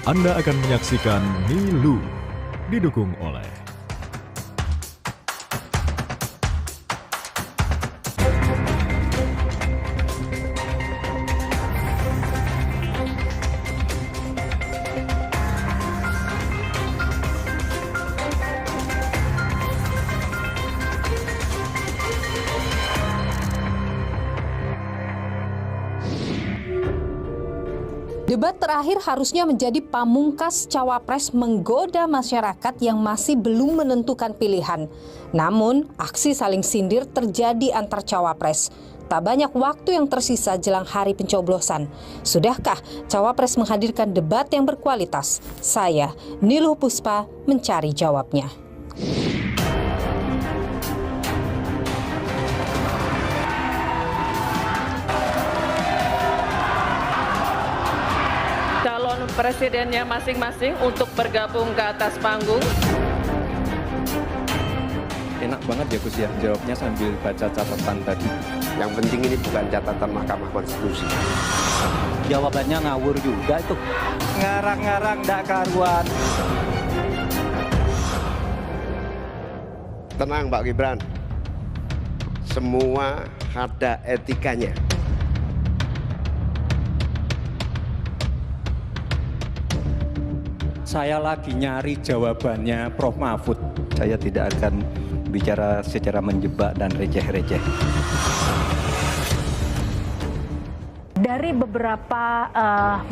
Anda akan menyaksikan Nilu, didukung oleh Debat terakhir harusnya menjadi pamungkas cawapres menggoda masyarakat yang masih belum menentukan pilihan. Namun, aksi saling sindir terjadi antar cawapres. Tak banyak waktu yang tersisa jelang hari pencoblosan. Sudahkah cawapres menghadirkan debat yang berkualitas? Saya, Niluh Puspa, mencari jawabnya. Calon presidennya masing-masing untuk bergabung ke atas panggung. Enak banget ya Gus ya, jawabnya sambil baca catatan tadi. Yang penting ini bukan catatan Mahkamah Konstitusi. Jawabannya ngawur juga itu. Ngarang-ngarang ndak karuan. Tenang Pak Gibran, semua ada etikanya. Saya lagi nyari jawabannya Prof. Mahfud. Saya tidak akan bicara secara menjebak dan receh-receh. Dari beberapa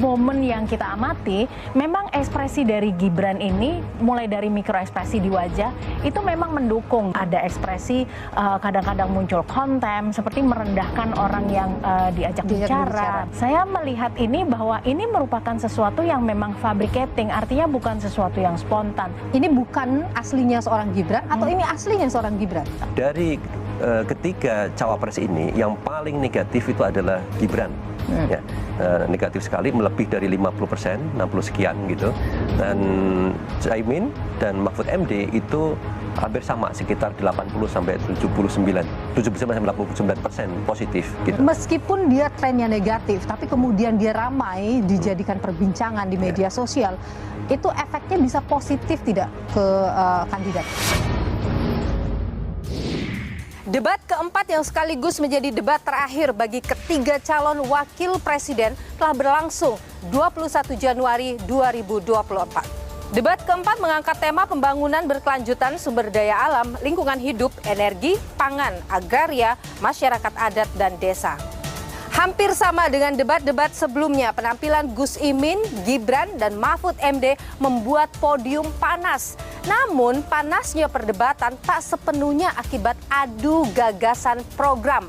momen yang kita amati, memang ekspresi dari Gibran ini, mulai dari mikroekspresi di wajah, itu memang mendukung. Ada ekspresi kadang-kadang muncul konten, seperti merendahkan orang yang diajak bicara. Saya melihat ini bahwa ini merupakan sesuatu yang memang fabricating, artinya bukan sesuatu yang spontan. Ini bukan aslinya seorang Gibran atau ini aslinya seorang Gibran? Dari ketiga cawapres ini, yang paling negatif itu adalah Gibran. Ya, negatif sekali, melebih dari 50%, 60 sekian gitu. Dan Caimin dan Mahfud MD itu hampir sama, sekitar 80 sampai 79, 79% positif gitu. Meskipun dia trennya negatif, tapi kemudian dia ramai dijadikan perbincangan di media sosial, itu efeknya bisa positif tidak ke kandidat? Debat keempat yang sekaligus menjadi debat terakhir bagi ketiga calon wakil presiden telah berlangsung 21 Januari 2024. Debat keempat mengangkat tema pembangunan berkelanjutan sumber daya alam, lingkungan hidup, energi, pangan, agraria, masyarakat adat, dan desa. Hampir sama dengan debat-debat sebelumnya, penampilan Gus Imin, Gibran, dan Mahfud MD membuat podium panas. Namun panasnya perdebatan tak sepenuhnya akibat adu gagasan program.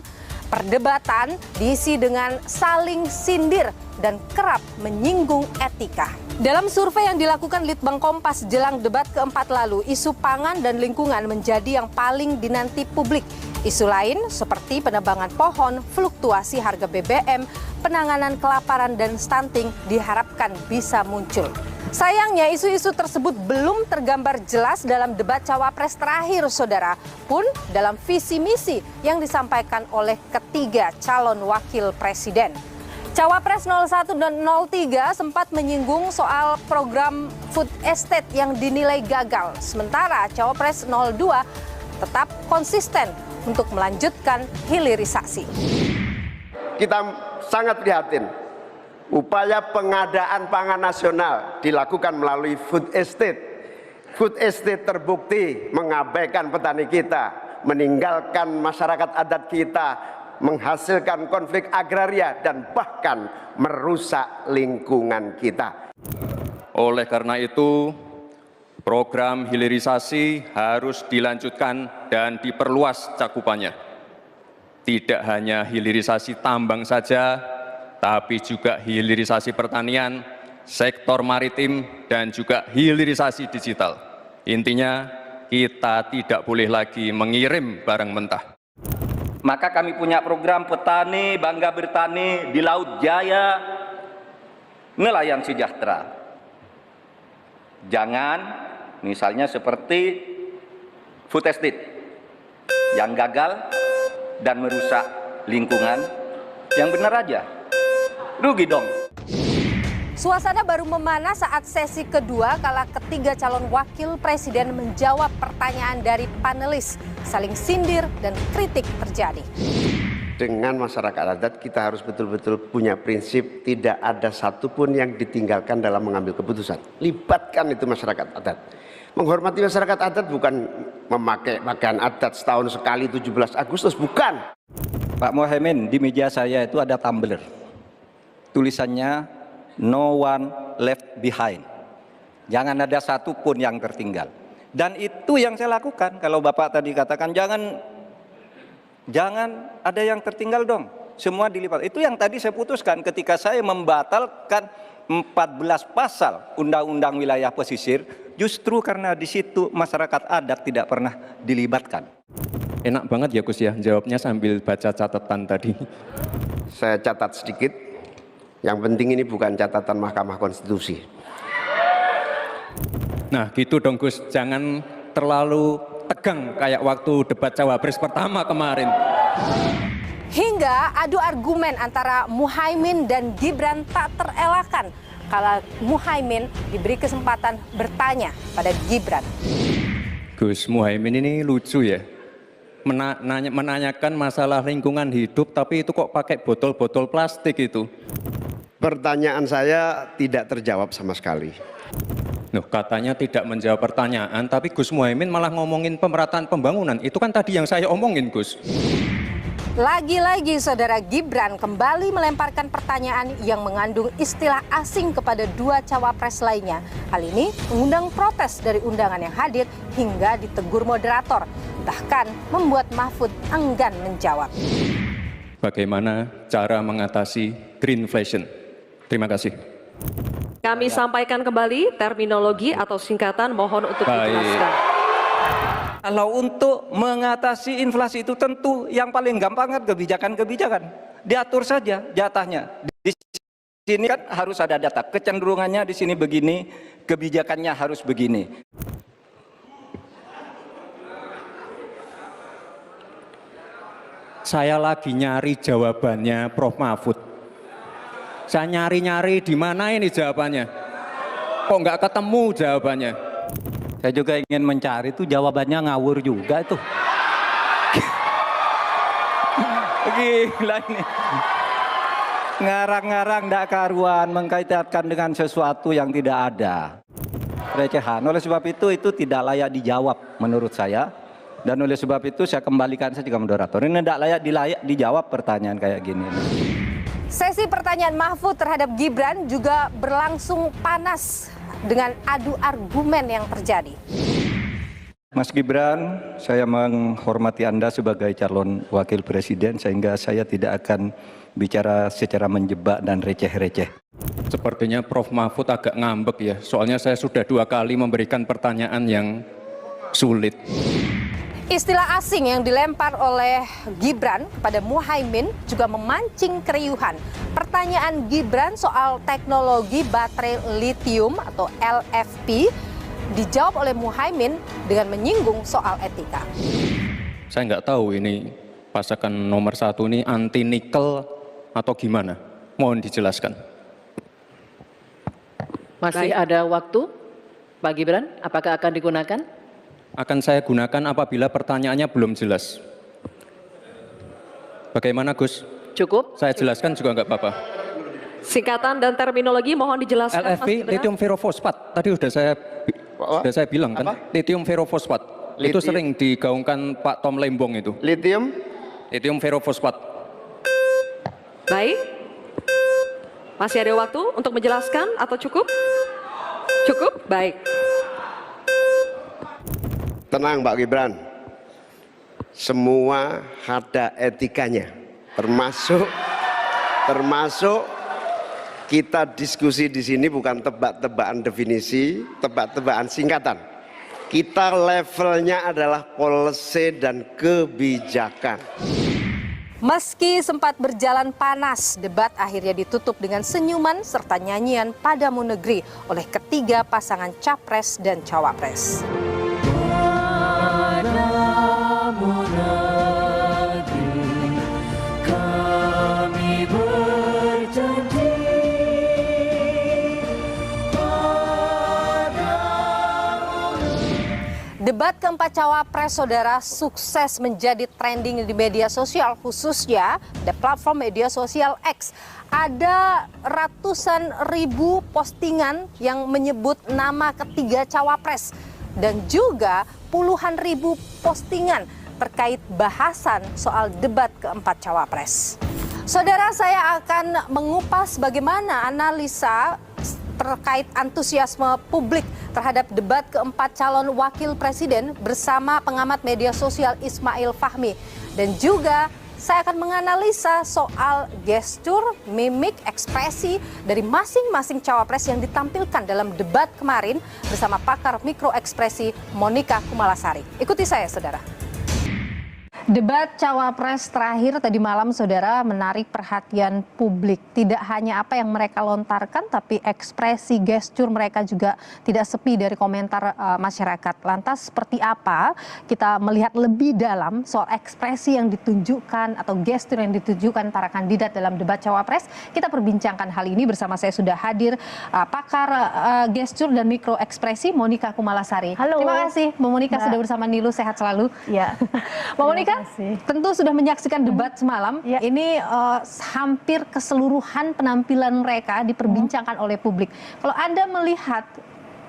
Perdebatan diisi dengan saling sindir dan kerap menyinggung etika. Dalam survei yang dilakukan Litbang Kompas jelang debat keempat lalu, isu pangan dan lingkungan menjadi yang paling dinanti publik. Isu lain seperti penebangan pohon, fluktuasi harga BBM, penanganan kelaparan dan stunting diharapkan bisa muncul. Sayangnya isu-isu tersebut belum tergambar jelas dalam debat cawapres terakhir, saudara, pun dalam visi misi yang disampaikan oleh ketiga calon wakil presiden. Cawapres 01 dan 03 sempat menyinggung soal program food estate yang dinilai gagal, sementara Cawapres 02 tetap konsisten untuk melanjutkan hilirisasi. Kita sangat prihatin. Upaya pengadaan pangan nasional dilakukan melalui food estate. Food estate terbukti mengabaikan petani kita, meninggalkan masyarakat adat kita, menghasilkan konflik agraria, dan bahkan merusak lingkungan kita. Oleh karena itu, program hilirisasi harus dilanjutkan dan diperluas cakupannya. Tidak hanya hilirisasi tambang saja, tapi juga hilirisasi pertanian, sektor maritim, dan juga hilirisasi digital. Intinya, kita tidak boleh lagi mengirim barang mentah. Maka kami punya program petani bangga bertani di Laut Jaya, nelayan sejahtera. Jangan misalnya seperti food estate yang gagal dan merusak lingkungan, yang benar aja. Rugi dong. Suasana baru memanas saat sesi kedua kala ketiga calon wakil presiden menjawab pertanyaan dari panelis. Saling sindir dan kritik terjadi. Dengan masyarakat adat kita harus betul-betul punya prinsip tidak ada satupun yang ditinggalkan dalam mengambil keputusan. Libatkan itu masyarakat adat. Menghormati masyarakat adat bukan memakai pakaian adat setahun sekali 17 Agustus, bukan. Pak Muhaimin, di meja saya itu ada tumbler. Tulisannya no one left behind. Jangan ada satu pun yang tertinggal. Dan itu yang saya lakukan. Kalau Bapak tadi katakan jangan ada yang tertinggal dong. Semua dilipat. Itu yang tadi saya putuskan ketika saya membatalkan 14 pasal Undang-Undang Wilayah Pesisir, justru karena di situ masyarakat adat tidak pernah dilibatkan. Enak banget ya Gus ya, jawabnya sambil baca catatan tadi. Saya catat sedikit. Yang penting ini bukan catatan Mahkamah Konstitusi. Nah gitu dong Gus, jangan terlalu tegang kayak waktu debat Cawapres pertama kemarin. Hingga adu argumen antara Muhaimin dan Gibran tak terelakkan kala Muhaimin diberi kesempatan bertanya pada Gibran. Gus Muhaimin ini lucu ya, menanyakan masalah lingkungan hidup tapi itu kok pakai botol-botol plastik itu. Pertanyaan saya tidak terjawab sama sekali. Loh, katanya tidak menjawab pertanyaan, tapi Gus Muhaimin malah ngomongin pemerataan pembangunan. Itu kan tadi yang saya omongin, Gus. Lagi-lagi saudara Gibran kembali melemparkan pertanyaan yang mengandung istilah asing kepada dua cawapres lainnya. Hal ini mengundang protes dari undangan yang hadir hingga ditegur moderator. Bahkan membuat Mahfud enggan menjawab. Bagaimana cara mengatasi greenflation? Terima kasih. Kami sampaikan kembali terminologi atau singkatan, mohon untuk dijelaskan. Kalau untuk mengatasi inflasi itu tentu yang paling gampang kan kebijakan-kebijakan. Diatur saja jatahnya. Di sini kan harus ada data. Kecenderungannya di sini begini, kebijakannya harus begini. Saya lagi nyari jawabannya Prof. Mahfud. Saya nyari-nyari di mana ini jawabannya. Kok nggak ketemu jawabannya? Saya juga ingin mencari itu jawabannya ngawur juga itu. Gila ini. Ngarang-ngarang ndak karuan mengkaitkan dengan sesuatu yang tidak ada. Recehan. Oleh sebab itu tidak layak dijawab menurut saya. Dan oleh sebab itu saya kembalikan saja ke moderator. Ini tidak layak dijawab pertanyaan kayak gini. Sesi pertanyaan Mahfud terhadap Gibran juga berlangsung panas dengan adu argumen yang terjadi. Mas Gibran, saya menghormati Anda sebagai calon wakil presiden sehingga saya tidak akan bicara secara menjebak dan receh-receh. Sepertinya Prof. Mahfud agak ngambek ya, soalnya saya sudah 2 kali memberikan pertanyaan yang sulit. Istilah asing yang dilempar oleh Gibran kepada Muhaimin juga memancing keriuhan. Pertanyaan Gibran soal teknologi baterai litium atau LFP dijawab oleh Muhaimin dengan menyinggung soal etika. Saya nggak tahu ini pasangan nomor 1 ini anti nikel atau gimana. Mohon dijelaskan. Masih ada waktu, Pak Gibran, apakah akan digunakan? Akan saya gunakan apabila pertanyaannya belum jelas. Bagaimana Gus? Cukup? Saya jelaskan juga nggak apa-apa. Singkatan dan terminologi mohon dijelaskan. LFP, lithium ferrofosfat. Tadi sudah saya bilang kan, lithium ferrofosfat. Itu sering digaungkan Pak Tom Lembong itu. Lithium ferrofosfat. Baik. Masih ada waktu untuk menjelaskan atau cukup? Cukup? Baik. Tenang Pak Gibran, semua ada etikanya, termasuk kita diskusi di sini bukan tebak-tebakan definisi, tebak-tebakan singkatan. Kita levelnya adalah policy dan kebijakan. Meski sempat berjalan panas, debat akhirnya ditutup dengan senyuman serta nyanyian Padamu Negeri oleh ketiga pasangan capres dan cawapres. Debat keempat cawapres, saudara, sukses menjadi trending di media sosial, khususnya di platform media sosial X. Ada ratusan ribu postingan yang menyebut nama ketiga cawapres dan juga puluhan ribu postingan terkait bahasan soal debat keempat cawapres. Saudara, saya akan mengupas bagaimana analisa terkait antusiasme publik terhadap debat keempat calon wakil presiden bersama pengamat media sosial Ismail Fahmi. Dan juga saya akan menganalisa soal gestur, mimik, ekspresi dari masing-masing cawapres yang ditampilkan dalam debat kemarin bersama pakar mikroekspresi Monica Kumalasari. Ikuti saya, saudara. Debat cawapres terakhir tadi malam, saudara, menarik perhatian publik. Tidak hanya apa yang mereka lontarkan, tapi ekspresi, gestur mereka juga tidak sepi dari komentar masyarakat. Lantas seperti apa kita melihat lebih dalam soal ekspresi yang ditunjukkan atau gestur yang ditunjukkan para kandidat dalam debat cawapres? Kita perbincangkan hal ini bersama saya sudah hadir pakar gestur dan mikroekspresi Monica Kumalasari. Halo. Terima kasih, Mbak Monica, sudah bersama Nilu. Sehat selalu. Ya. Mbak Monica, tentu sudah menyaksikan debat semalam. Ya. Ini hampir keseluruhan penampilan mereka diperbincangkan oleh publik. Kalau Anda melihat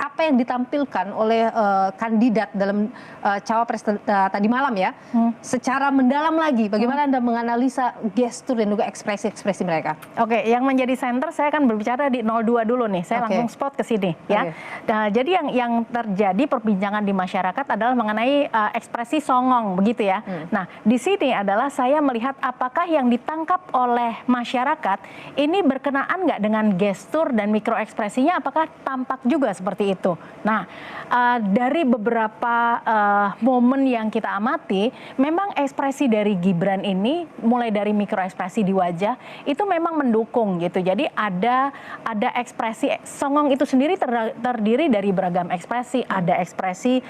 apa yang ditampilkan oleh kandidat dalam cawapres tadi malam ya, secara mendalam lagi, bagaimana Anda menganalisa gestur dan juga ekspresi-ekspresi mereka? Oke, yang menjadi center saya akan berbicara di 02 dulu nih. Saya langsung spot ke sini ya. Nah, jadi yang terjadi perbincangan di masyarakat adalah mengenai ekspresi songong begitu ya. Nah, di sini adalah saya melihat apakah yang ditangkap oleh masyarakat ini berkenaan nggak dengan gestur dan mikroekspresinya, apakah tampak juga seperti itu. Nah, dari beberapa momen yang kita amati, memang ekspresi dari Gibran ini, mulai dari mikroekspresi di wajah, itu memang mendukung gitu. Jadi ada ekspresi, songong itu sendiri terdiri dari beragam ekspresi. Ada ekspresi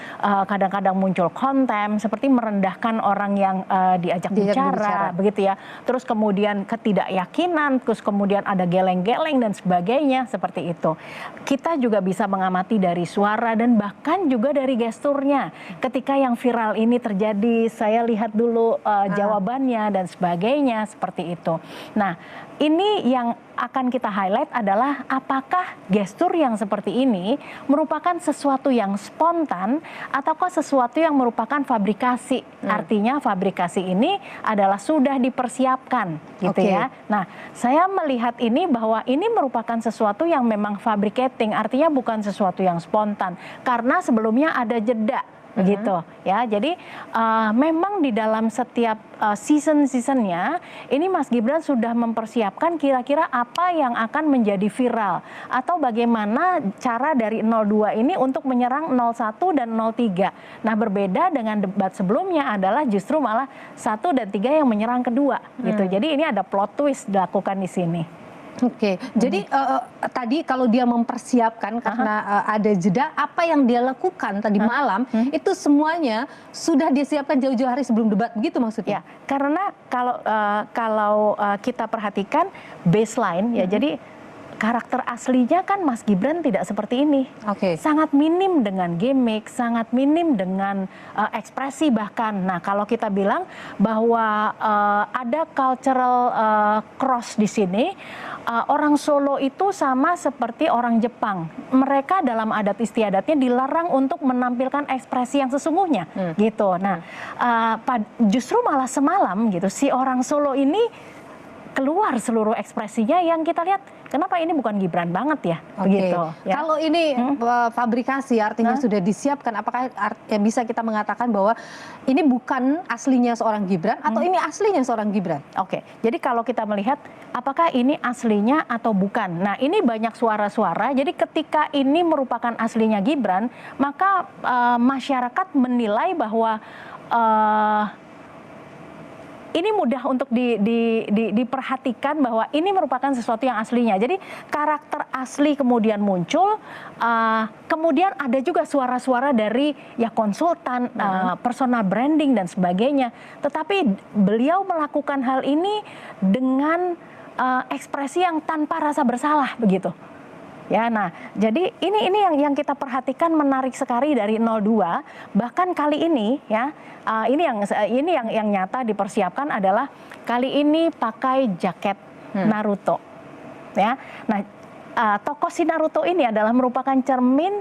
kadang-kadang muncul konten, seperti merendahkan orang yang diajak bicara, begitu ya. Terus kemudian ketidakyakinan, terus kemudian ada geleng-geleng dan sebagainya, seperti itu. Kita juga bisa mengamati dari suara dan bahkan juga dari gesturnya. Ketika yang viral ini terjadi, saya lihat dulu jawabannya dan sebagainya, seperti itu. Nah, ini yang akan kita highlight adalah apakah gestur yang seperti ini merupakan sesuatu yang spontan ataukah sesuatu yang merupakan fabrikasi. Artinya fabrikasi ini adalah sudah dipersiapkan gitu ya. Nah, saya melihat ini bahwa ini merupakan sesuatu yang memang fabricating, artinya bukan sesuatu yang spontan karena sebelumnya ada jeda. Begitu ya, jadi memang di dalam setiap season-seasonnya ini Mas Gibran sudah mempersiapkan kira-kira apa yang akan menjadi viral atau bagaimana cara dari 02 ini untuk menyerang 01 dan 03. Nah, berbeda dengan debat sebelumnya adalah justru malah 1 dan 3 yang menyerang kedua gitu. Jadi ini ada plot twist dilakukan di sini. Oke, jadi tadi kalau dia mempersiapkan karena ada jeda, apa yang dia lakukan tadi malam itu semuanya sudah disiapkan jauh-jauh hari sebelum debat, begitu maksudnya? Ya, karena kalau kita perhatikan baseline ya, jadi karakter aslinya kan Mas Gibran tidak seperti ini. Sangat minim dengan gimmick, sangat minim dengan ekspresi bahkan. Nah, kalau kita bilang bahwa ada cultural cross di sini, orang Solo itu sama seperti orang Jepang. Mereka dalam adat istiadatnya dilarang untuk menampilkan ekspresi yang sesungguhnya, gitu. Nah, justru malah semalam gitu si orang Solo ini keluar seluruh ekspresinya yang kita lihat, kenapa ini bukan Gibran banget ya, begitu. Ya. Kalau ini fabrikasi, artinya sudah disiapkan, apakah bisa kita mengatakan bahwa ini bukan aslinya seorang Gibran atau ini aslinya seorang Gibran? Oke, jadi kalau kita melihat apakah ini aslinya atau bukan. Nah, ini banyak suara-suara, jadi ketika ini merupakan aslinya Gibran, maka masyarakat menilai bahwa ini mudah untuk diperhatikan bahwa ini merupakan sesuatu yang aslinya. Jadi karakter asli kemudian muncul, kemudian ada juga suara-suara dari ya konsultan, personal branding dan sebagainya. Tetapi beliau melakukan hal ini dengan ekspresi yang tanpa rasa bersalah begitu. Ya, nah, jadi ini yang kita perhatikan menarik sekali dari 02. Bahkan kali ini ya, ini yang nyata dipersiapkan adalah kali ini pakai jaket Naruto. Ya, nah, tokoh si Naruto ini adalah merupakan cermin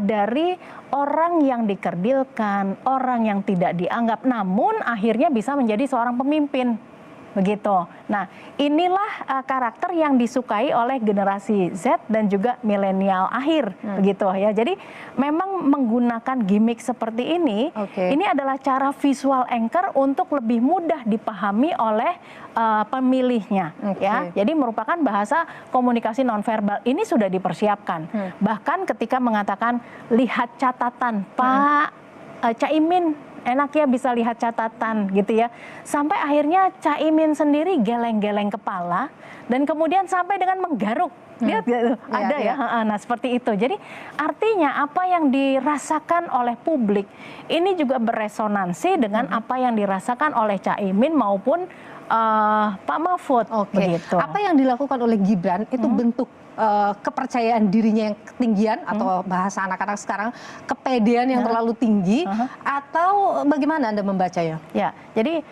dari orang yang dikerdilkan, orang yang tidak dianggap, namun akhirnya bisa menjadi seorang pemimpin. Begitu. Nah, inilah karakter yang disukai oleh generasi Z dan juga milenial akhir, begitu ya. Jadi memang menggunakan gimmick seperti ini, ini adalah cara visual anchor untuk lebih mudah dipahami oleh pemilihnya, ya. Jadi merupakan bahasa komunikasi nonverbal. Ini sudah dipersiapkan. Bahkan ketika mengatakan lihat catatan, Pak Caimin. Enaknya bisa lihat catatan gitu ya. Sampai akhirnya Caimin sendiri geleng-geleng kepala dan kemudian sampai dengan menggaruk. Lihat gitu, ada ya. Nah, seperti itu. Jadi artinya apa yang dirasakan oleh publik ini juga beresonansi dengan apa yang dirasakan oleh Caimin maupun Pak Mahfud. Begitu. Apa yang dilakukan oleh Gibran itu bentuk kepercayaan dirinya yang ketinggian atau bahasa anak-anak sekarang kepedean yang terlalu tinggi atau bagaimana Anda membacanya? Ya, jadi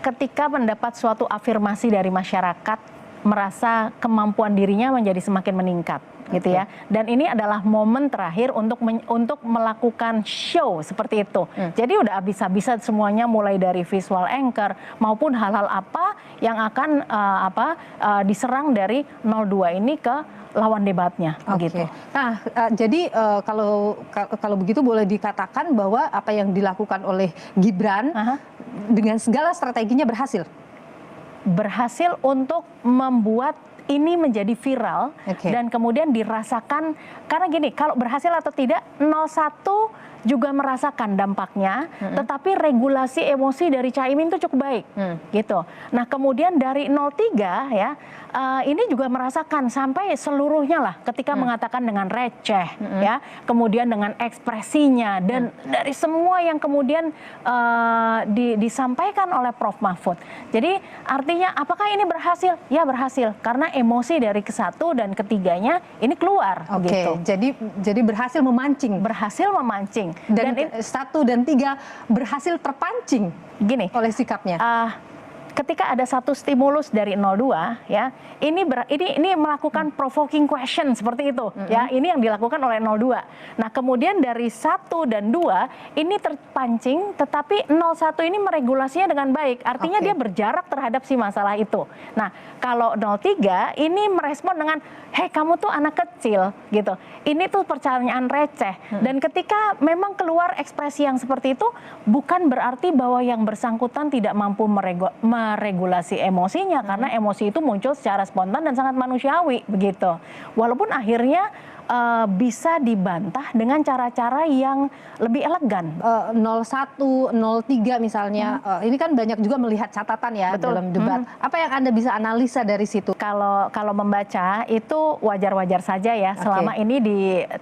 ketika mendapat suatu afirmasi dari masyarakat, merasa kemampuan dirinya menjadi semakin meningkat, gitu ya. Dan ini adalah momen terakhir untuk melakukan show seperti itu. Jadi udah habis-habisan semuanya, mulai dari visual anchor maupun hal-hal apa yang akan diserang dari 02 ini ke lawan debatnya, begitu. Nah, jadi kalau begitu boleh dikatakan bahwa apa yang dilakukan oleh Gibran dengan segala strateginya berhasil untuk membuat ini menjadi viral dan kemudian dirasakan, karena gini, kalau berhasil atau tidak 01 juga merasakan dampaknya, tetapi regulasi emosi dari Caimin itu cukup baik, gitu. Nah, kemudian dari 03 ya, ini juga merasakan sampai seluruhnya lah, ketika mengatakan dengan receh, ya, kemudian dengan ekspresinya dan dari semua yang kemudian disampaikan oleh Prof. Mahfud. Jadi artinya apakah ini berhasil? Ya berhasil, karena emosi dari ke-1 dan ke-3-nya ini keluar, gitu. Jadi berhasil memancing. Dan 1 dan 3 berhasil terpancing gini oleh sikapnya. Ketika ada satu stimulus dari 02 ya, ini melakukan provoking question seperti itu ya, ini yang dilakukan oleh 02. Nah, kemudian dari 1 dan 2 ini terpancing, tetapi 01 ini meregulasinya dengan baik, artinya dia berjarak terhadap si masalah itu. Nah, kalau 03 ini merespon dengan hei, kamu tuh anak kecil gitu, ini tuh pertanyaan receh. Dan ketika memang keluar ekspresi yang seperti itu, bukan berarti bahwa yang bersangkutan tidak mampu meregulasi emosinya, karena emosi itu muncul secara spontan dan sangat manusiawi, begitu. Walaupun akhirnya bisa dibantah dengan cara-cara yang lebih elegan. 01, 03 misalnya, ini kan banyak juga melihat catatan ya dalam debat. Apa yang Anda bisa analisa dari situ? Kalau membaca itu wajar-wajar saja ya, selama ini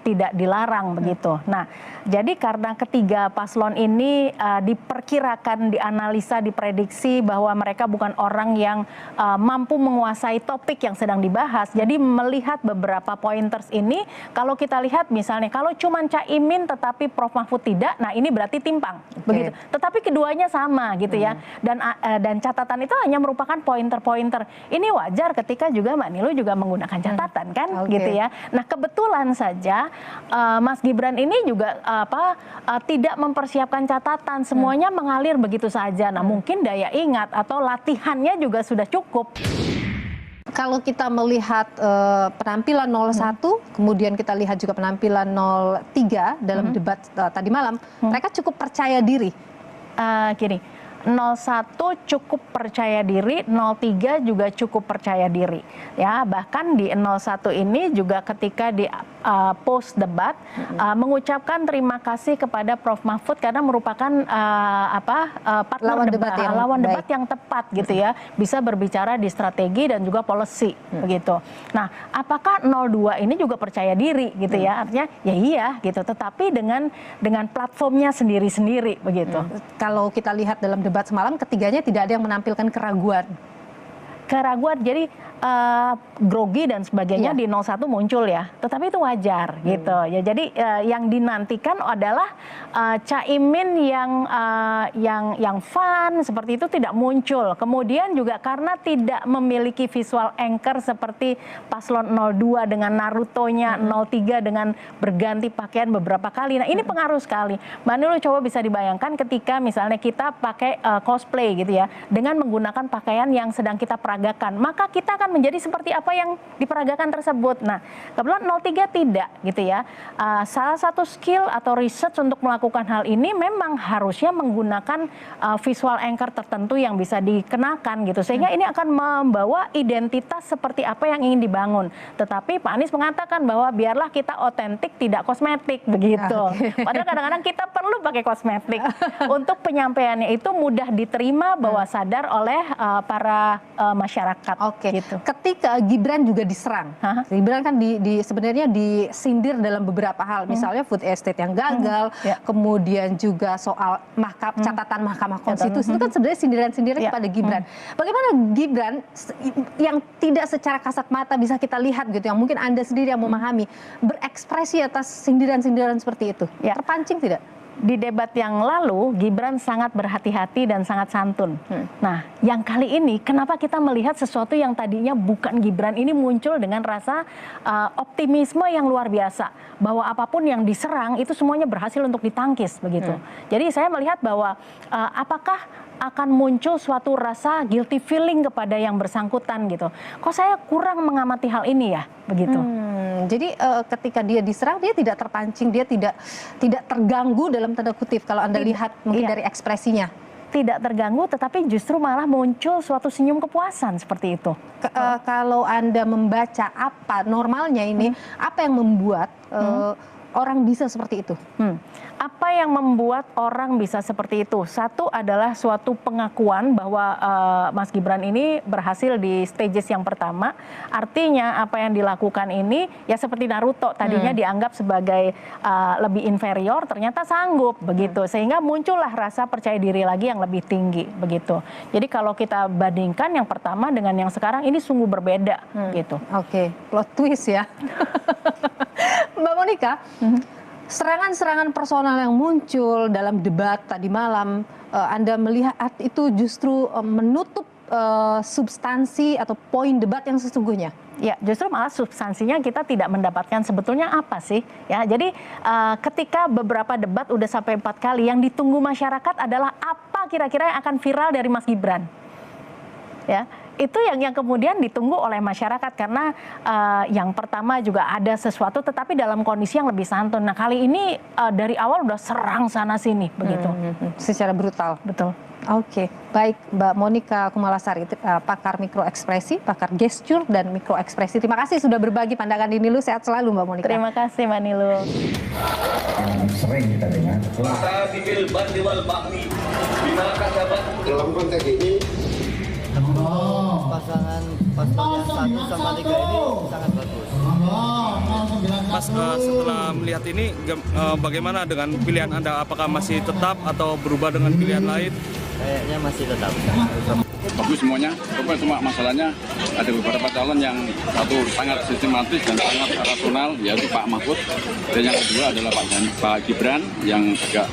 tidak dilarang, begitu. Nah, jadi karena ketiga paslon ini diperkirakan, dianalisa, diprediksi bahwa mereka bukan orang yang mampu menguasai topik yang sedang dibahas. Jadi melihat beberapa pointers ini, kalau kita lihat misalnya kalau cuma Caimin tetapi Prof. Mahfud tidak, nah ini berarti timpang, begitu. Tetapi keduanya sama gitu ya. Dan catatan itu hanya merupakan pointer-pointer. Ini wajar ketika juga Mbak Nilu juga menggunakan catatan kan, gitu ya. Nah, kebetulan saja Mas Gibran ini juga tidak mempersiapkan catatan, semuanya mengalir begitu saja. Nah, mungkin daya ingat atau latihannya juga sudah cukup. Kalau kita melihat penampilan 01, kemudian kita lihat juga penampilan 03 dalam debat tadi malam, mereka cukup percaya diri. Gini, 01 cukup percaya diri, 03 juga cukup percaya diri. Ya, bahkan di 01 ini juga ketika di post debat mengucapkan terima kasih kepada Prof. Mahfud karena merupakan partner lawan debat yang tepat gitu ya, bisa berbicara di strategi dan juga policy begitu. Nah, apakah 02 ini juga percaya diri gitu ya? Artinya ya iya gitu, tetapi dengan platformnya sendiri-sendiri begitu. Kalau kita lihat dalam debat semalam, ketiganya tidak ada yang menampilkan keraguan. keraguan. Jadi grogi dan sebagainya di 01 muncul ya, tetapi itu wajar gitu ya. Jadi yang dinantikan adalah Caimin yang fun seperti itu tidak muncul. Kemudian juga karena tidak memiliki visual anchor seperti paslon 02 dengan Naruto-nya, 03 dengan berganti pakaian beberapa kali. Nah ini pengaruh sekali. Mbak Nilu coba bisa dibayangkan ketika misalnya kita pakai cosplay gitu ya, dengan menggunakan pakaian yang sedang kita peragakan, maka kita akan menjadi seperti apa yang diperagakan tersebut. Nah, kebetulan 03 tidak gitu ya. Salah satu skill atau research untuk melakukan hal ini memang harusnya menggunakan visual anchor tertentu yang bisa dikenakan gitu. Sehingga ini akan membawa identitas seperti apa yang ingin dibangun. Tetapi Pak Anies mengatakan bahwa biarlah kita otentik, tidak kosmetik begitu. Padahal kadang-kadang kita perlu pakai kosmetik untuk penyampaiannya itu mudah diterima, bahwa sadar oleh para masyarakat. Gitu. Ketika Gibran juga diserang, Gibran kan sebenarnya disindir dalam beberapa hal, misalnya food estate yang gagal, kemudian juga soal catatan Mahkamah Konstitusi, itu kan sebenarnya sindiran-sindiran kepada Gibran. Bagaimana Gibran yang tidak secara kasat mata bisa kita lihat gitu, yang mungkin Anda sendiri yang memahami, berekspresi atas sindiran-sindiran seperti itu? Terpancing tidak? Di debat yang lalu, Gibran sangat berhati-hati dan sangat santun. Nah, yang kali ini, kenapa kita melihat sesuatu yang tadinya bukan Gibran ini muncul dengan rasa optimisme yang luar biasa, bahwa apapun yang diserang itu semuanya berhasil untuk ditangkis begitu. Jadi saya melihat bahwa apakah akan muncul suatu rasa guilty feeling kepada yang bersangkutan gitu. Kok saya kurang mengamati hal ini ya, begitu. Jadi ketika dia diserang, dia tidak terpancing, dia tidak terganggu dalam tanda kutip kalau Anda lihat mungkin dari ekspresinya. Tidak terganggu, tetapi justru malah muncul suatu senyum kepuasan seperti itu. Kalau Anda membaca apa normalnya ini, apa yang membuat orang bisa seperti itu? Apa yang membuat orang bisa seperti itu? Satu adalah suatu pengakuan bahwa Mas Gibran ini berhasil di stages yang pertama. Artinya apa yang dilakukan ini ya seperti Naruto, tadinya dianggap sebagai lebih inferior, ternyata sanggup begitu. Sehingga muncullah rasa percaya diri lagi yang lebih tinggi begitu. Jadi kalau kita bandingkan yang pertama dengan yang sekarang, ini sungguh berbeda gitu. Oke, plot twist ya. Mbak Monica, serangan-serangan personal yang muncul dalam debat tadi malam, Anda melihat itu justru menutup substansi atau poin debat yang sesungguhnya? Ya, justru malah substansinya kita tidak mendapatkan sebetulnya apa sih. Ya, jadi ketika beberapa debat udah sampai 4 kali, yang ditunggu masyarakat adalah apa kira-kira yang akan viral dari Mas Gibran. Ya, itu yang kemudian ditunggu oleh masyarakat, karena yang pertama juga ada sesuatu tetapi dalam kondisi yang lebih santun. Nah kali ini dari awal udah serang sana sini begitu, secara brutal. Betul. Oke, baik Mbak Monica Kumalasari, pakar mikroekspresi, pakar gestur dan mikroekspresi. Terima kasih sudah berbagi pandangan di Nilu. Sehat selalu Mbak Monica. Terima kasih Mbak Nilu. Sering kita dengar. Dalam konteks ini pasangan yang 1 sama 3 ini sangat bagus. Mas, setelah melihat ini bagaimana dengan pilihan Anda? Apakah masih tetap atau berubah dengan pilihan lain? Kayaknya masih tetap. Bagus semuanya, cuma masalahnya ada beberapa calon yang satu sangat sistematis dan sangat rasional, yaitu Pak Mahfud, dan yang kedua adalah Pak Gibran yang agak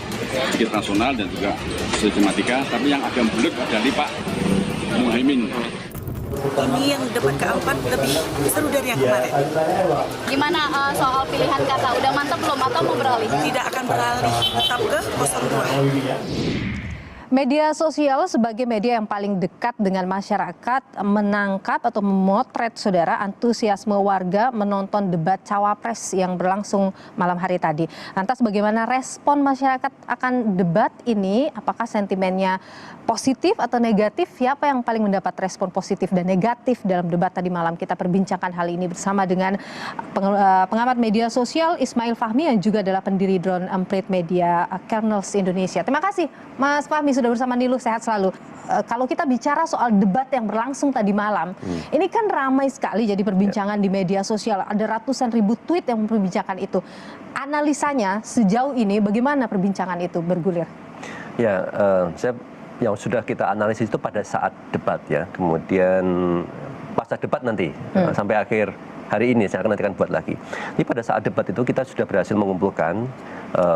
sedikit rasional dan juga sistematika, tapi yang agak bulat adalah Pak Muhaimin. Ini yang debat keempat lebih seru dari yang kemarin. Gimana soal pilihan kata? Udah mantap belum atau mau beralih? Tidak akan beralih, tetap ke 02. Media sosial sebagai media yang paling dekat dengan masyarakat menangkap atau memotret saudara antusiasme warga menonton debat cawapres yang berlangsung malam hari tadi. Lantas bagaimana respon masyarakat akan debat ini? Apakah sentimennya positif atau negatif? Siapa yang paling mendapat respon positif dan negatif dalam debat tadi malam? Kita perbincangkan hal ini bersama dengan pengamat media sosial Ismail Fahmi yang juga adalah pendiri Drone Emprit Media Kernels Indonesia. Terima kasih Mas Fahmi sudah bersama Nilu, sehat selalu. Kalau kita bicara soal debat yang berlangsung tadi malam, ini kan ramai sekali jadi perbincangan di media sosial. Ada ratusan ribu tweet yang memperbincangkan itu. Analisanya sejauh ini bagaimana perbincangan itu bergulir? Ya, saya yang sudah kita analisis itu pada saat debat ya, kemudian pasca debat nanti sampai akhir hari ini saya akan nantikan buat lagi. Ini pada saat debat itu kita sudah berhasil mengumpulkan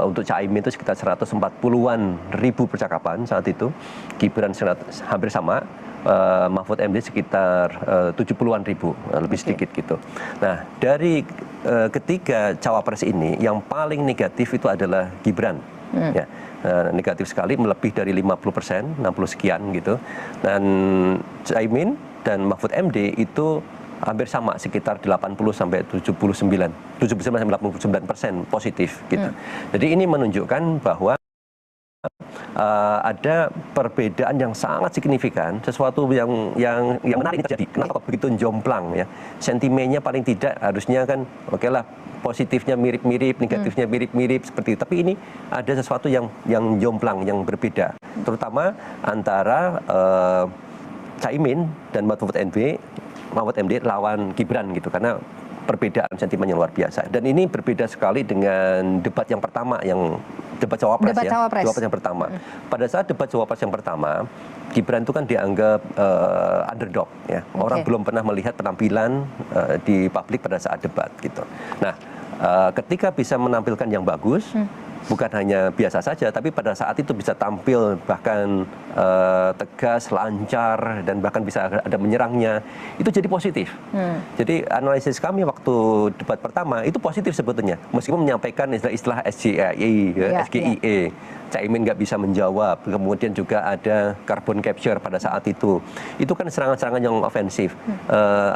untuk Caimin itu sekitar 140-an ribu percakapan saat itu, Gibran hampir sama, Mahfud MD sekitar 70-an ribu, lebih sedikit gitu. Nah, dari ketiga cawapres ini yang paling negatif itu adalah Gibran. Ya, negatif sekali, melebih dari 50%, 60 sekian gitu. Dan Caimin dan Mahfud MD itu hampir sama, sekitar 80 sampai 79% sampai 89% positif gitu. Jadi ini menunjukkan bahwa ada perbedaan yang sangat signifikan, sesuatu yang menarik terjadi. Kenapa begitu jomplang ya? Sentimennya paling tidak harusnya kan oke lah, positifnya mirip-mirip, negatifnya mirip-mirip seperti itu. Tapi ini ada sesuatu yang jomplang, yang berbeda. Terutama antara Caimin dan Mahfud MD lawan Gibran gitu, karena perbedaan sentimen yang luar biasa. Dan ini berbeda sekali dengan debat yang pertama, yang debat cawapres ya. Debat yang pertama. Pada saat debat cawapres yang pertama, Gibran itu kan dianggap underdog ya. Orang belum pernah melihat penampilan di publik pada saat debat gitu. Nah, ketika bisa menampilkan yang bagus, bukan hanya biasa saja, tapi pada saat itu bisa tampil bahkan tegas, lancar, dan bahkan bisa ada menyerangnya, itu jadi positif. Jadi analisis kami waktu debat pertama itu positif sebetulnya, meskipun menyampaikan istilah SGIE, Caimin nggak bisa menjawab, kemudian juga ada carbon capture pada saat itu kan serangan-serangan yang ofensif,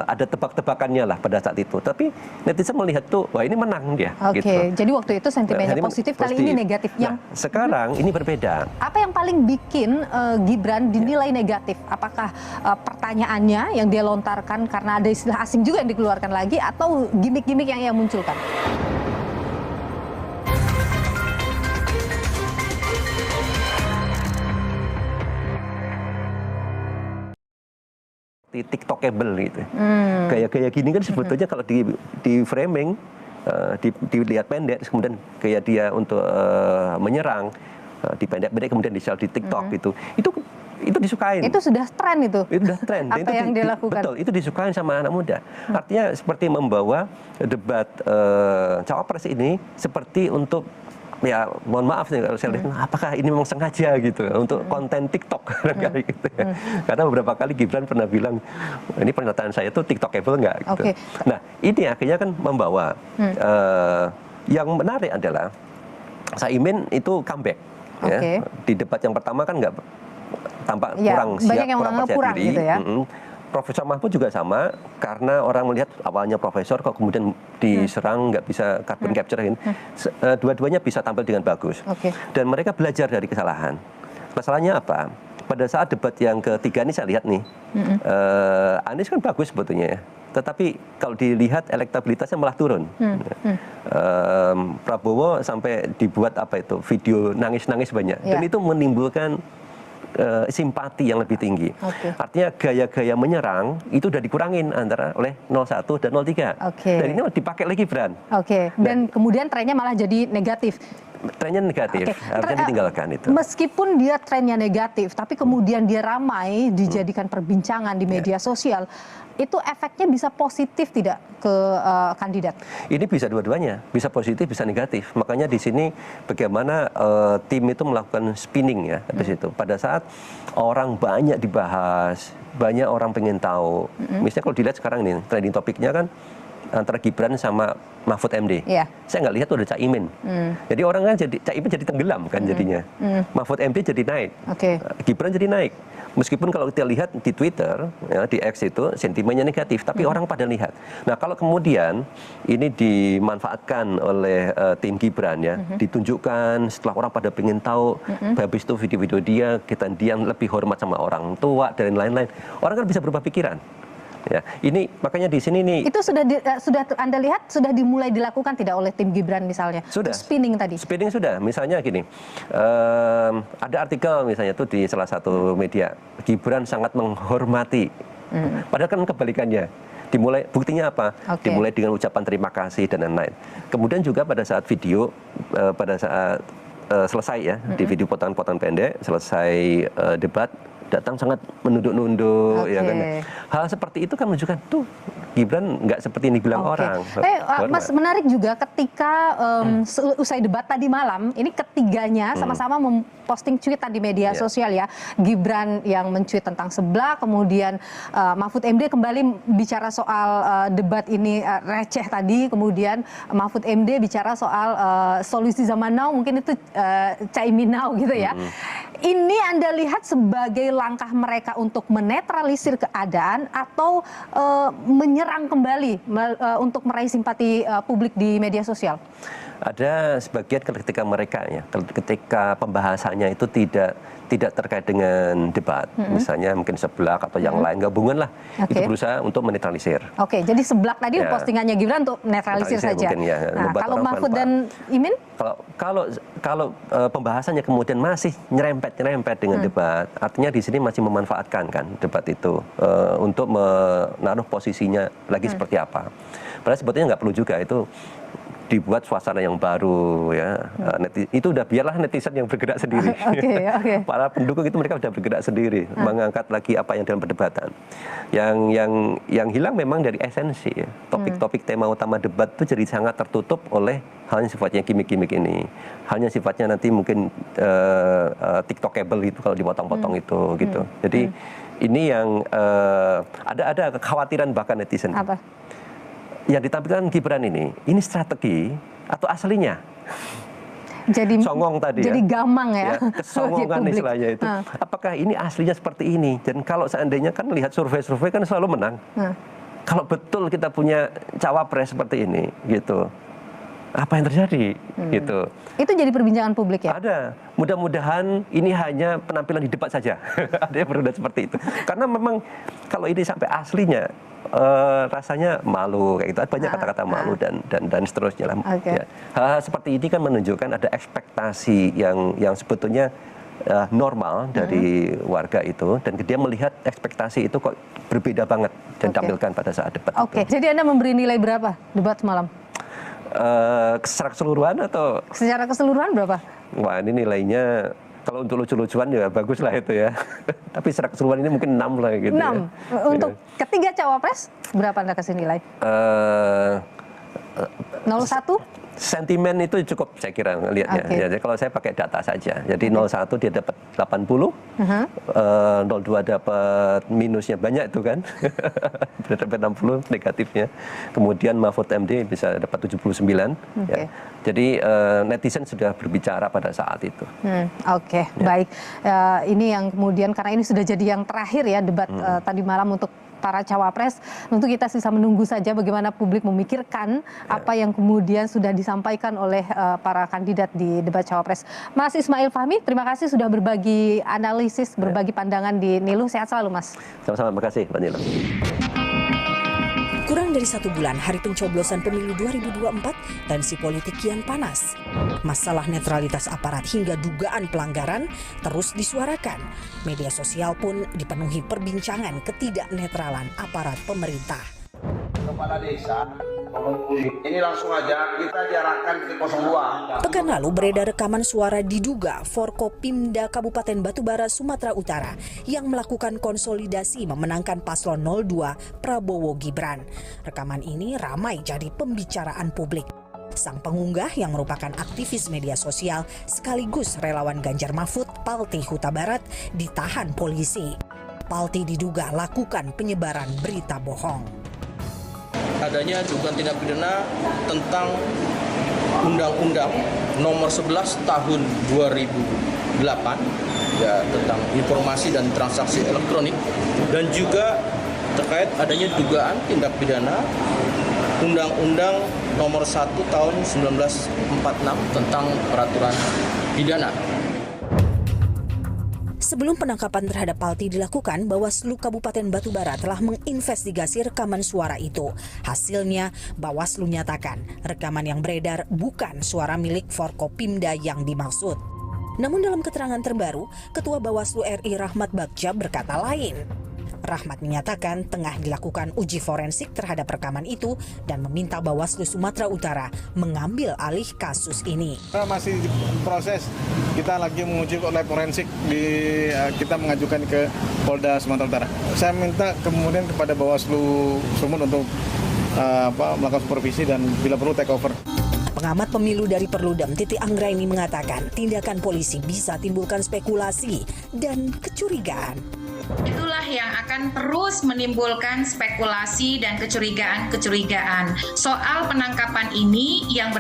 ada tebak-tebakannya lah pada saat itu, tapi netizen melihat tuh, wah ini menang dia. Gitu. Jadi waktu itu sentimennya positif, kali ini negatif. Nah, sekarang ini berbeda. Apa yang paling bikin Gibran dinilai negatif? Apakah pertanyaannya yang dia lontarkan karena ada istilah asing juga yang dikeluarkan lagi, atau gimmick-gimmick yang ia munculkan? TikTokable gitu. Gaya-gaya gini kan sebetulnya kalau di framing, dilihat pendek, kemudian gaya dia untuk menyerang dipendek-pendek, kemudian di-share di TikTok gitu. Itu disukain. Itu sudah tren itu. Itu sudah tren. Apa yang dia lakukan? Betul, itu disukain sama anak muda. Artinya seperti membawa debat cawapres ini seperti untuk, ya mohon maaf nih kalau saya lihat, apakah ini memang sengaja gitu untuk konten TikTok gitu ya. Karena beberapa kali Gibran pernah bilang, ini pernyataan saya tuh TikTokable nggak gitu. Nah, ini akhirnya kan membawa yang menarik adalah Caimin itu comeback ya. Di debat yang pertama kan nggak tampak kurang siap, kurang percaya diri. Gitu ya. Profesor Mahfud juga sama, karena orang melihat awalnya profesor kok kemudian diserang, nggak bisa carbon capture ini. Dua-duanya bisa tampil dengan bagus. Dan mereka belajar dari kesalahan. Masalahnya apa? Pada saat debat yang ketiga ini saya lihat nih, Anies kan bagus sebetulnya ya. Tetapi kalau dilihat elektabilitasnya malah turun. Prabowo sampai dibuat apa itu, video nangis-nangis banyak. Dan itu menimbulkan simpati yang lebih tinggi. Artinya gaya-gaya menyerang itu udah dikurangin antara oleh 01 dan 03. Dan ini dipakai lagi Gibran. Dan kemudian trennya malah jadi negatif. Trennya negatif, harusnya ditinggalkan itu. Meskipun dia trennya negatif, tapi kemudian dia ramai dijadikan perbincangan di media sosial, itu efeknya bisa positif tidak ke kandidat? Ini bisa dua-duanya, bisa positif, bisa negatif. Makanya di sini bagaimana tim itu melakukan spinning ya di situ. Pada saat orang banyak dibahas, banyak orang pengen tahu. Misalnya kalau dilihat sekarang nih, trending topiknya kan antara Gibran sama Mahfud MD. Saya nggak lihat tuh ada Caimin. Jadi orang kan Caimin jadi tenggelam kan jadinya. Mahfud MD jadi naik. Gibran jadi naik. Meskipun kalau kita lihat di Twitter, ya, di X itu sentimennya negatif, tapi orang pada lihat. Nah, kalau kemudian ini dimanfaatkan oleh tim Gibran ya, ditunjukkan setelah orang pada pengen tahu, habis itu video-video dia lebih hormat sama orang tua dan lain-lain. Orang kan bisa berubah pikiran. Ya, ini makanya di sini nih. Itu sudah Anda lihat sudah dimulai dilakukan tidak oleh tim Gibran misalnya? Sudah. Spinning tadi. Spinning sudah. Misalnya gini, ada artikel misalnya tuh di salah satu media, Gibran sangat menghormati. Padahal kan kebalikannya. Dimulai, buktinya apa? Dimulai dengan ucapan terima kasih dan lain-lain. Kemudian juga pada saat video, pada saat selesai ya, di video potongan-potongan pendek, selesai debat, datang sangat menunduk-nunduk, ya kan. Hal seperti itu kan menunjukkan tuh Gibran nggak seperti yang dibilang orang. Mas, menarik juga ketika usai debat tadi malam, ini ketiganya sama-sama memposting cuitan di media sosial ya. Gibran yang mencuit tentang seblak, kemudian Mahfud MD kembali bicara soal debat ini receh tadi, kemudian Mahfud MD bicara soal solusi zaman now, mungkin itu Caimin now gitu ya. Ini Anda lihat sebagai langkah mereka untuk menetralisir keadaan atau menyerang kembali untuk meraih simpati publik di media sosial? Ada sebagian ketika mereka ya, ketika pembahasannya itu tidak terkait dengan debat, misalnya mungkin seblak atau yang lain, gabungan lah, itu berusaha untuk menetralisir. Oke, jadi seblak tadi postingannya Gibran untuk netralisir saja. Mungkin, ya, nah, kalau Mahfud dan Imin? Kalau pembahasannya kemudian masih nyerempet dengan debat, artinya di sini masih memanfaatkan kan debat itu untuk menaruh posisinya lagi seperti apa. Padahal sebetulnya nggak perlu juga itu dibuat suasana yang baru ya. Itu udah biarlah netizen yang bergerak sendiri. Para pendukung itu mereka sudah bergerak sendiri, mengangkat lagi apa yang dalam perdebatan. Yang hilang memang dari esensi. Topik-topik tema utama debat itu jadi sangat tertutup oleh halnya sifatnya gimmick-gimmick ini. Halnya sifatnya nanti mungkin TikTokable itu kalau dipotong-potong itu gitu. Jadi ini yang ada kekhawatiran bahkan netizen. Apa? Yang ditampilkan Gibran ini strategi atau aslinya? Jadi songong tadi jadi gamang ya. Kesongongan istilahnya itu. Apakah ini aslinya seperti ini? Dan kalau seandainya kan lihat survei-survei kan selalu menang. Kalau betul kita punya cawapres seperti ini gitu, apa yang terjadi gitu? Itu jadi perbincangan publik ya? Ada. Mudah-mudahan ini hanya penampilan di debat saja. Ada yang berudah seperti itu. Karena memang kalau ini sampai aslinya rasanya malu kayak gitu, banyak kata-kata malu dan seterusnya lah. Ya. Hal-hal seperti ini kan menunjukkan ada ekspektasi yang sebetulnya normal dari warga itu, dan dia melihat ekspektasi itu kok berbeda banget dan tampilkan pada saat debat. Jadi Anda memberi nilai berapa debat semalam? Secara keseluruhan atau? Secara keseluruhan berapa? Wah, ini nilainya kalau untuk lucu-lucuan ya bagus lah itu ya. Tapi secara keseluruhan ini mungkin 6 lah gitu. 6. Ya. Untuk ketiga cawapres berapa Anda kasih nilai? 01? Sentimen itu cukup saya kira lihatnya. Ya, kalau saya pakai data saja. Jadi 01 dia dapat 80, 02 dapat minusnya banyak itu kan. Dapat 60 negatifnya. Kemudian Mahfud MD bisa dapat 79. Ya. Jadi netizen sudah berbicara pada saat itu. Baik. Ini yang kemudian karena ini sudah jadi yang terakhir ya debat tadi malam untuk para cawapres, tentu kita bisa menunggu saja bagaimana publik memikirkan apa yang kemudian sudah disampaikan oleh para kandidat di debat cawapres. Mas Ismail Fahmi, terima kasih sudah berbagi analisis, berbagi pandangan di Nilu. Sehat selalu, Mas. Sama-sama, terima kasih, Mbak Nila. Kurang dari 1 bulan hari pencoblosan pemilu 2024, tensi politik kian panas. Masalah netralitas aparat hingga dugaan pelanggaran terus disuarakan. Media sosial pun dipenuhi perbincangan ketidaknetralan aparat pemerintah. Kepala desa, ini langsung aja kita diarahkan ke 02. Pekan lalu beredar rekaman suara diduga Forkopimda Kabupaten Batubara, Sumatera Utara yang melakukan konsolidasi memenangkan paslon 02 Prabowo Gibran. Rekaman ini ramai jadi pembicaraan publik. Sang pengunggah yang merupakan aktivis media sosial sekaligus relawan Ganjar Mahfud, Palti Huta Barat, ditahan polisi. Palti diduga lakukan penyebaran berita bohong. Adanya dugaan tindak pidana tentang Undang-Undang Nomor 11 Tahun 2008 ya, tentang informasi dan transaksi elektronik, dan juga terkait adanya dugaan tindak pidana Undang-Undang Nomor 1 Tahun 1946 tentang peraturan pidana. Sebelum penangkapan terhadap Palti dilakukan, Bawaslu Kabupaten Batubara telah menginvestigasi rekaman suara itu. Hasilnya, Bawaslu nyatakan rekaman yang beredar bukan suara milik Forkopimda yang dimaksud. Namun dalam keterangan terbaru, Ketua Bawaslu RI Rahmat Bagja berkata lain. Rahmat menyatakan tengah dilakukan uji forensik terhadap rekaman itu dan meminta Bawaslu Sumatera Utara mengambil alih kasus ini. Masih proses, kita lagi menguji lab forensik, kita mengajukan ke Polda Sumatera Utara. Saya minta kemudian kepada Bawaslu Sumut untuk melakukan supervisi dan bila perlu take over. Pengamat pemilu dari Perludem, Titi Anggraini mengatakan tindakan polisi bisa timbulkan spekulasi dan kecurigaan. Itulah yang akan terus menimbulkan spekulasi dan kecurigaan soal penangkapan ini yang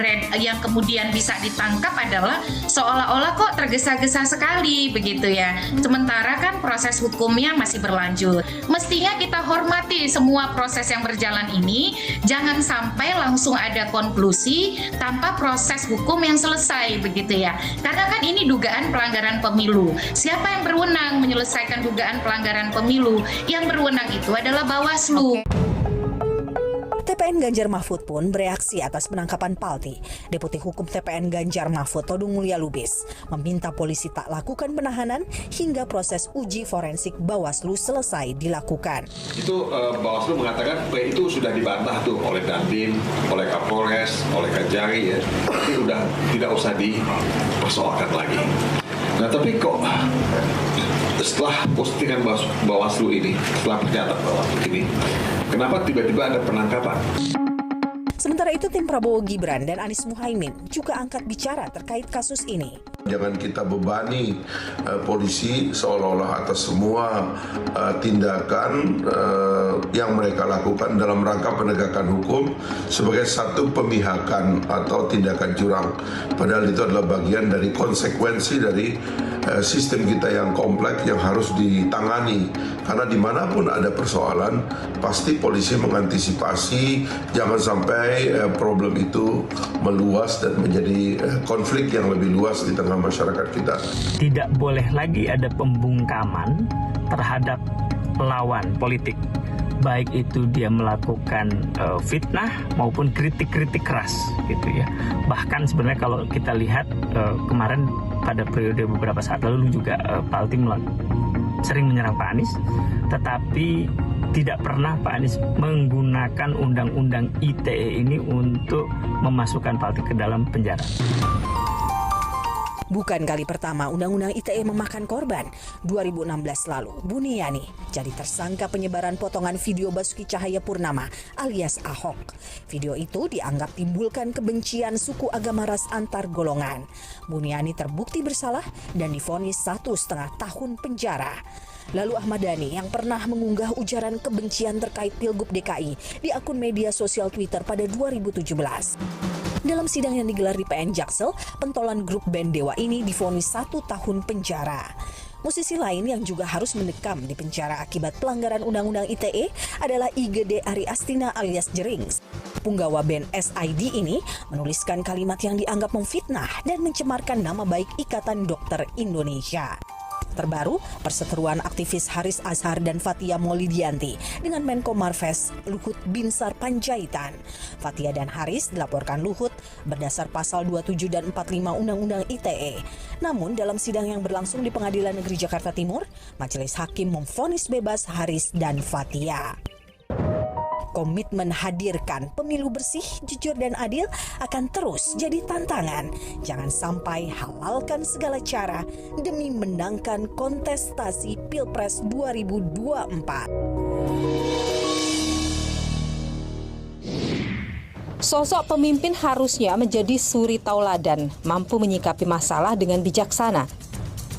kemudian bisa ditangkap adalah seolah-olah kok tergesa-gesa sekali begitu ya. Sementara kan proses hukumnya masih berlanjut. Mestinya kita hormati semua proses yang berjalan ini, jangan sampai langsung ada konklusi tanpa proses hukum yang selesai begitu ya. Karena kan ini dugaan pelanggaran pemilu. Siapa yang berwenang menyelesaikan dugaan pelanggaran pemilu? Yang berwenang itu adalah Bawaslu. TPN Ganjar Mahfud pun bereaksi atas penangkapan Palti. Deputi Hukum TPN Ganjar Mahfud, Todung Mulya Lubis, meminta polisi tak lakukan penahanan hingga proses uji forensik Bawaslu selesai dilakukan. Itu Bawaslu mengatakan itu sudah dibantah tuh oleh Dandim, oleh Kapolres, oleh Kajari ya. Itu udah tidak usah dipersoalkan lagi. Nah tapi kok setelah postingan Bawaslu ini, setelah pernyataan Bawaslu ini, kenapa tiba-tiba ada penangkapan? Sementara itu tim Prabowo Gibran dan Anies Muhaimin juga angkat bicara terkait kasus ini. Jangan kita bebani polisi seolah-olah atas semua tindakan yang mereka lakukan dalam rangka penegakan hukum sebagai satu pemihakan atau tindakan curang. Padahal itu adalah bagian dari konsekuensi dari sistem kita yang kompleks yang harus ditangani. Karena dimanapun ada persoalan, pasti polisi mengantisipasi jangan sampai problem itu meluas dan menjadi konflik yang lebih luas di tengah masyarakat kita. Tidak boleh lagi ada pembungkaman terhadap lawan politik, baik itu dia melakukan fitnah maupun kritik-kritik keras gitu ya. Bahkan sebenarnya kalau kita lihat kemarin pada periode beberapa saat lalu juga Palti sering menyerang Pak Anies, tetapi tidak pernah Pak Anies menggunakan undang-undang ITE ini untuk memasukkan Palti ke dalam penjara. Bukan kali pertama Undang-Undang ITE memakan korban. 2016 lalu, Buniani jadi tersangka penyebaran potongan video Basuki Cahayapurnama alias Ahok. Video itu dianggap timbulkan kebencian suku agama ras antar golongan. Buniani terbukti bersalah dan divonis 1,5 tahun penjara. Lalu Ahmad Dhani yang pernah mengunggah ujaran kebencian terkait Pilgub DKI di akun media sosial Twitter pada 2017. Dalam sidang yang digelar di PN Jaksel, pentolan grup band Dewa ini divonis 1 tahun penjara. Musisi lain yang juga harus mendekam di penjara akibat pelanggaran Undang-Undang ITE adalah IGD Ari Astina alias Jerings. Punggawa band SID ini menuliskan kalimat yang dianggap memfitnah dan mencemarkan nama baik Ikatan Dokter Indonesia. Terbaru, perseteruan aktivis Haris Azhar dan Fathia Maulidianti dengan Menko Marves Luhut Binsar Panjaitan. Fathia dan Haris dilaporkan Luhut berdasar pasal 27 dan 45 Undang-Undang ITE. Namun dalam sidang yang berlangsung di Pengadilan Negeri Jakarta Timur, majelis hakim memvonis bebas Haris dan Fathia. Komitmen hadirkan pemilu bersih, jujur dan adil akan terus jadi tantangan. Jangan sampai halalkan segala cara demi menangkan kontestasi Pilpres 2024. Sosok pemimpin harusnya menjadi suri tauladan, mampu menyikapi masalah dengan bijaksana.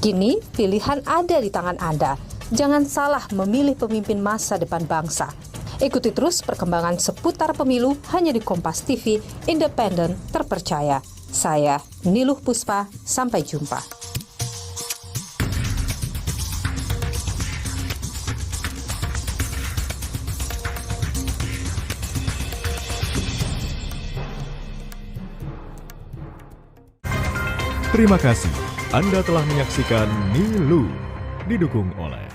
Kini pilihan ada di tangan Anda. Jangan salah memilih pemimpin masa depan bangsa. Ikuti terus perkembangan seputar pemilu hanya di Kompas TV, independen, terpercaya. Saya Niluh Puspa, sampai jumpa. Terima kasih Anda telah menyaksikan Niluh, didukung oleh